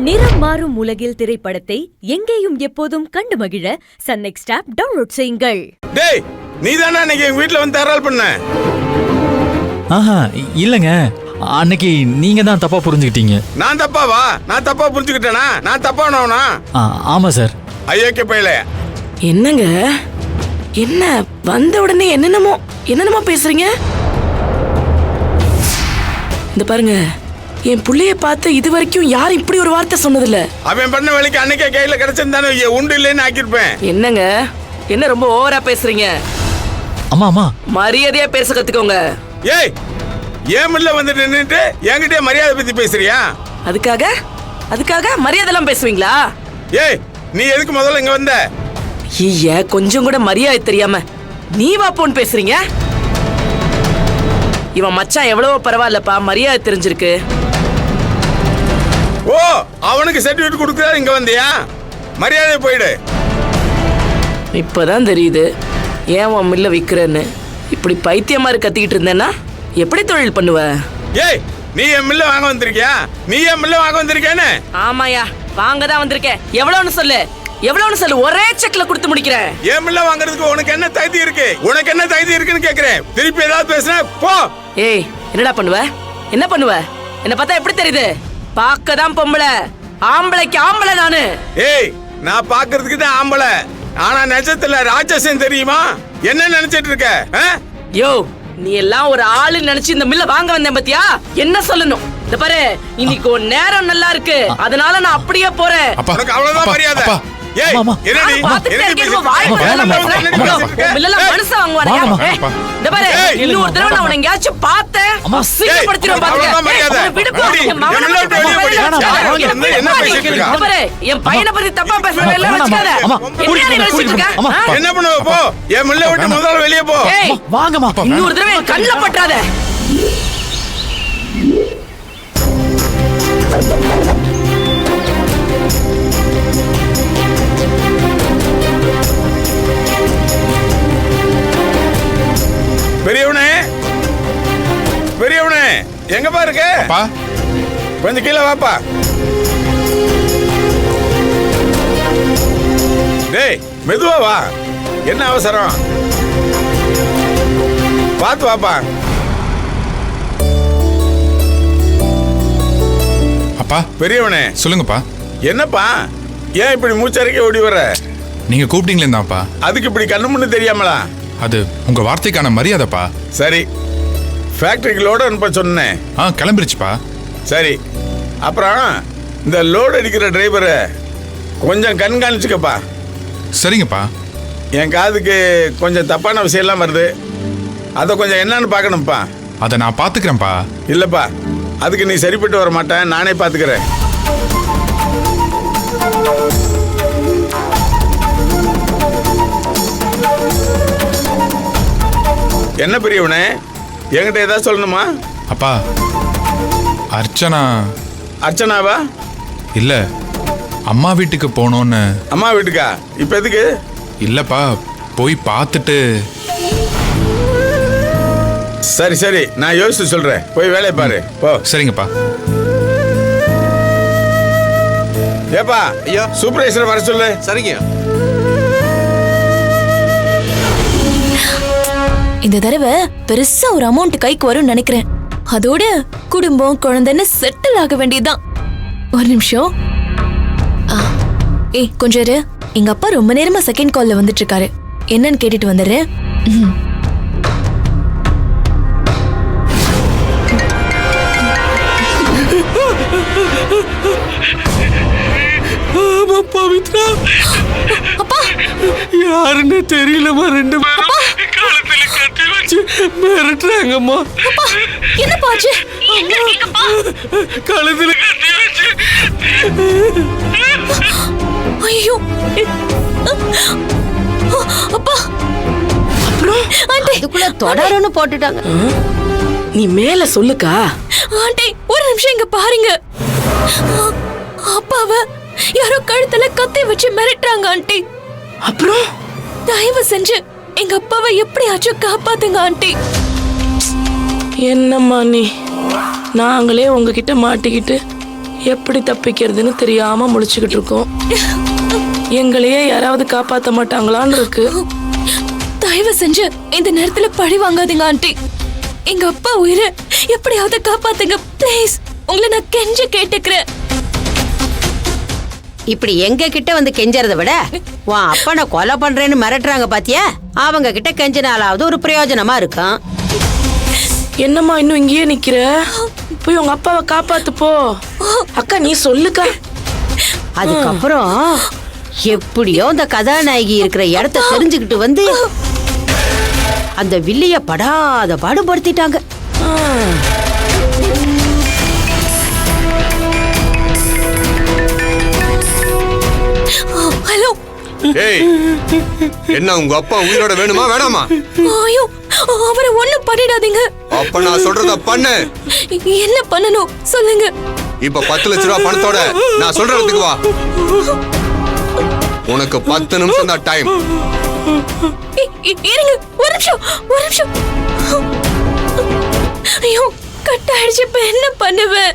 நிறம் மாறும் உலகில் திரைப்படத்தை எங்கேயும் எப்போதும் கண்டு மகிழ சன் நெக்ஸ்ட் ஆப் டவுன்லோட் செய்யுங்கள். டேய், நீதானே அன்னைக்கு எங்க வீட்ல வந்து தரால் பண்ண? ஆஹா, இல்லங்க. அன்னைக்கு நீங்க தான் தப்பா புரிஞ்சுக்கிட்டீங்க. நான் தப்பாவா? நான் தப்பா புரிஞ்சுக்கிட்டேனா? நான் தப்பானவனா? ஆமா சார். ஐயோக்கே பையலே. என்னங்க? என்ன வந்த உடனே என்னென்னமோ பேசுறீங்க? இந்த பாருங்க, என் புள்ளைய பார்த்து இது வரைக்கும் யாரும் இப்படி ஒரு வார்த்தை சொன்னதில்ல. அவன் பண்ண வேலைக்கு அன்னைக்கே கையில கிடைச்சிருந்தானே உண்டு இல்லைன்னு ஆக்கிருப்பேன். என்னங்க? என்ன ரொம்ப ஓவரா பேசுறீங்க? அம்மா மரியாதையா பேச கத்துக்கோங்க. ஏய், ஏன் முல்ல வந்து நின்னுட்டு என்கிட்ட மரியாதை பத்தி பேசுறியா? அதுக்காக மரியாதை எல்லாம் பேசுவீங்களா? ஏய், நீ எதுக்கு முதல்ல இங்க வந்த? ஐயா, கொஞ்சம் கூட மரியாதை தெரியாம நீ வாப்போன்னு பேசுறீங்க. இவன் மச்சான் எவ்வளவோ பரவாயில்லப்பா, மரியாதை தெரிஞ்சிருக்கு. ஓ, அவனுக்கு சர்டிபிகேட் கொடுக்குறா இங்க வந்தியா? மரியாதை போயிடு. இப்பதான் தெரியுது ஏன் உன் மில்ல விக்கிறேன்னு. இப்படி பைத்தியமா கத்திக்கிட்டு இருந்தேன்னா எப்படி தொழில் பண்ணுவ? ஏய், நீ என் மில்ல வாங்க வந்திருக்கியா? நீ என் மில்ல வாங்க வந்திருக்கேன்னு? ஆமாயா, வாங்க தான் வந்திருக்கேன். எவ்வளவுன்னு சொல்லு, ஒரே செக்ல கொடுத்து முடிக்கிறேன். என் மில்ல வாங்குறதுக்கு உனக்கு என்ன தகுதி இருக்கு? உனக்கு என்ன தகுதி இருக்குன்னு கேக்குறேன். திருப்பி ஏதாவது பேசுனா போ. ஏய், என்னடா பண்ணுவ? என்ன பார்த்தா எப்படி தெரியுது? பார்க்கதான் பொம்பளை, ஆம்பளைக்கு ஆம்பளை நானு. ஏய், நான் பாக்குறதுக்கு தான் ஆம்பளை, ஆனா நிஜத்துல ராட்சசன் தெரியுமா? என்ன நினைச்சிட்டு இருக்க? யோ, நீ எல்லாம் ஒரு ஆளு நினைச்சு இந்த மில்ல வாங்க வந்தேன் பத்தியா? என்ன சொல்லணும்? இந்த பாரு, இன்னைக்கு ஒரு நேரம் நல்லா இருக்கு, அதனால நான் அப்படியே போறேன். உனக்கு அவ்வளவுதான் மரியாதை. ஏய், என்னடி? மனுஷன் வாங்குவானே. இந்த பாரு, இன்னொரு தடவை நான் உன்னை எங்கேயாச்சும் பார்த்தேன், அசிங்கப்படுத்திடுவேன் பாத்துக்க. என் பையனை பத்தி தப்பா பேசுறேன் எல்லாம் வச்சுக்காத. என்ன பண்ணுவ? போ, என் மில்ல விட்டு முதல்ல வெளியே போ. வாங்கம்மா. இன்னொரு தடவை என் கண்ணுல பற்றாத. பெரியவனே, எங்க பாருங்க? கொஞ்சம் கீழே வாப்பா. டேய், மெதுவா வா. என்ன அவசரம்? பார்த்து வாப்பா. அப்பா. பெரியவனே. சொல்லுங்கப்பா. என்னப்பா, ஏன் இப்படி மூச்சரைக்க ஓடி வர? நீங்க கூப்பிட்டீங்களேதான்ப்பா. அதுக்கு இப்படி கண்ணு முன்னு தெரியாமலா? அது உங்க வார்த்தைக்கான மரியாதைப்பா. சரி, ஃபேக்டரிக்கு லோடு அனுப்ப சொன்னேன். கிளம்பிருச்சுப்பா. சரி, அப்புறம் இந்த லோடு அடிக்கிற டிரைவரை கொஞ்சம் கண்காணிச்சுக்கப்பா. சரிங்கப்பா. என் காதுக்கு கொஞ்சம் தப்பான விஷயம்லாம் வருது, அதை கொஞ்சம் என்னன்னு பார்க்கணும்ப்பா. அதை நான் பார்த்துக்கிறேன்ப்பா. இல்லைப்பா, அதுக்கு நீ சரிப்பட்டு வர மாட்டேன், நானே பார்த்துக்கிறேன். என்ன பெரியவனே, என்கிட்ட ஏதாவது சொல்லணுமா? அப்பா, அர்ச்சனாவா? இல்ல, அம்மா வீட்டுக்கு போனோன்னு. அம்மா வீட்டுக்கா? இப்ப எதுக்கு? இல்லப்பா, போய் பார்த்துட்டு. சரி, நான் யோசிச்சு சொல்றேன். போய் வேலையை பாரு போ. சரிங்கப்பா. ஏப்பா, ஐயோ, சூப்பர்வைசர் வர சொல்லு. சரிங்க. இந்த தடவை பெருசா ஒரு அமௌண்ட் கைக்கு வரும் நினைக்கிறேன். அதோட குடும்பம் குழந்தைன்னு செட்டில் ஆக வேண்டியதுதான். ஒரு நிமிஷம். ஏய், கொஞ்சம் இரு. எங்க அப்பா ரொம்ப நேரமா செகண்ட் கால்ல வந்துட்டு இருக்காரு. என்னன்னு கேட்டுட்டு வந்துடுறேன். பவித்ரா, அப்பா யாருன்னு தெரியலமா, ரெண்டு காலத்துல கட்டி வச்சு மிரட்டுறாங்கம்மா. என்ன பாச்சு? காலத்துல கட்டி வச்சு. ஐயோ அப்பா, அப்புறம் அதுக்குள்ள தொடருன்னு போட்டுட்டாங்க. நீ மேல சொல்லுக்கா. ஆண்டி, ஒரு நிமிஷம் இங்க பாருங்க. அப்பாவை யாரோ கழுத்துல கத்தி வச்சு மிரட்டுறாங்க ஆண்டி. அப்புறம் தயவு செஞ்சு எங்க அப்பாவை எப்படியாச்சும் காப்பாத்துங்க ஆண்டி. என்னம்மா நீ, நாங்களே உங்ககிட்ட மாட்டிக்கிட்டு எப்படி தப்பிக்கிறதுன்னு தெரியாம முழிச்சுக்கிட்டு இருக்கோம். எங்களையே யாராவது காப்பாத்த மாட்டாங்களான்னு இருக்கு. தயவு செஞ்சு இந்த நேரத்துல பழி வாங்காதீங்க ஆண்டி. எங்க அப்பா உயிரை எப்படியாவது காப்பாத்துங்க ப்ளீஸ். உங்களை நான் கெஞ்ச கேட்டுக்கிறேன். இப்படி எங்க கிட்ட வந்து கெஞ்சறத விட உன் அப்பனை கொலை பண்றேன்னு மிரட்டுறாங்க பாத்தியா, அவங்க கிட்ட கெஞ்சினாலாவது ஒரு பிரயோஜனமா இருக்கும். என்னம்மா இன்னும் இங்கேயே நிக்கிற? போய் உங்க அப்பாவை காப்பாத்து போ. அக்கா நீ சொல்லுக்கா. அதுக்கப்புறம் எப்படியோ அந்த கதாநாயகி இருக்கிற இடத்த தெரிஞ்சுக்கிட்டு வந்து அந்த வில்லிய படாத பாடுபடுத்திட்டாங்க. ஹலோ. ஏய், என்ன உங்க அப்பா உயிரோட வேணுமா வேணாமா? ஐயோ, அவரை ஒண்ணும் பண்ணிடாதீங்க. அப்ப நான் சொல்றத பண்ணு. என்ன பண்ணணும் சொல்லுங்க. இப்ப 10 லட்ச ரூபாய் பணத்தோட நான் சொல்ற இடத்துக்கு வா. உனக்கு 10 நிமிஷம் தான் டைம். இருங்க, ஒரு நிமிஷம். ஐயோ, கட் ஆயிடுச்சு. இப்ப என்ன பண்ணுவேன்?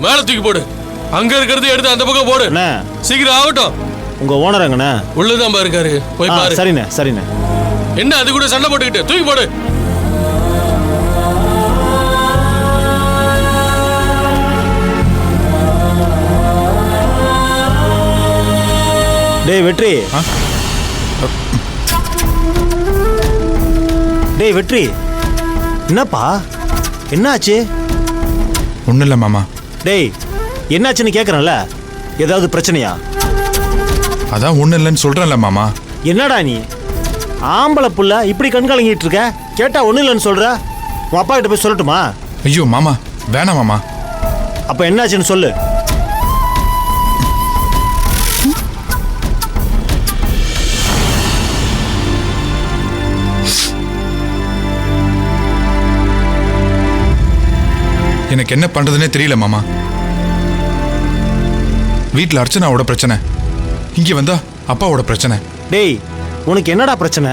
மேல தூக்கி போடு. அங்க இருக்கிறது எடுத்து அந்த பக்கம் போடு. சீக்கிரம் ஆகட்டும். உங்க ஓனர் அங்கண்ணே உள்ளதான் இருக்காரு, போய் பாரு. சரிண்ணே. என்ன அது கூட சண்டை போட்டுக்கிட்டு தூக்கி போடு. டேய் வெற்றி. டேய் வெற்றி, என்னப்பா என்னாச்சு? ஒன்றும் இல்லை மாமா. டேய் என்னாச்சுன்னு கேட்குறேன்ல, ஏதாவது பிரச்சனையா? அதான் ஒன்றும் இல்லைன்னு சொல்கிறேன்ல மாமா. என்னடா நீ ஆம்பளை புள்ள இப்படி கண்காலங்கிட்டு இருக்க? கேட்டா ஒன்றும் இல்லைன்னு சொல்ற. உன் அப்பா கிட்ட போய் சொல்லட்டுமா? ஐயோ மாமா, வேணாம் மாமா. அப்ப என்னாச்சுன்னு சொல்லு. எனக்கு என்ன பண்றதுன்னே தெரியல மாமா. வீட்டில் அர்ச்சனாவோட பிரச்சனை, இங்கே வந்தா அப்பாவோட பிரச்சனை. டேய் உனக்கு என்னடா பிரச்சனை?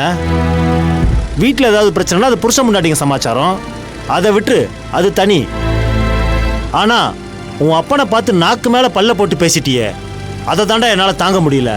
வீட்டில் ஏதாவது பிரச்சனைனா அது புருஷன் முன்னாடிங்க சமாச்சாரம், அதை விட்டு அது தனி. ஆனா உன் அப்பனை பார்த்து நாக்கு மேல பல்ல போட்டு பேசிட்டியே, அதை தாண்டா என்னால் தாங்க முடியல.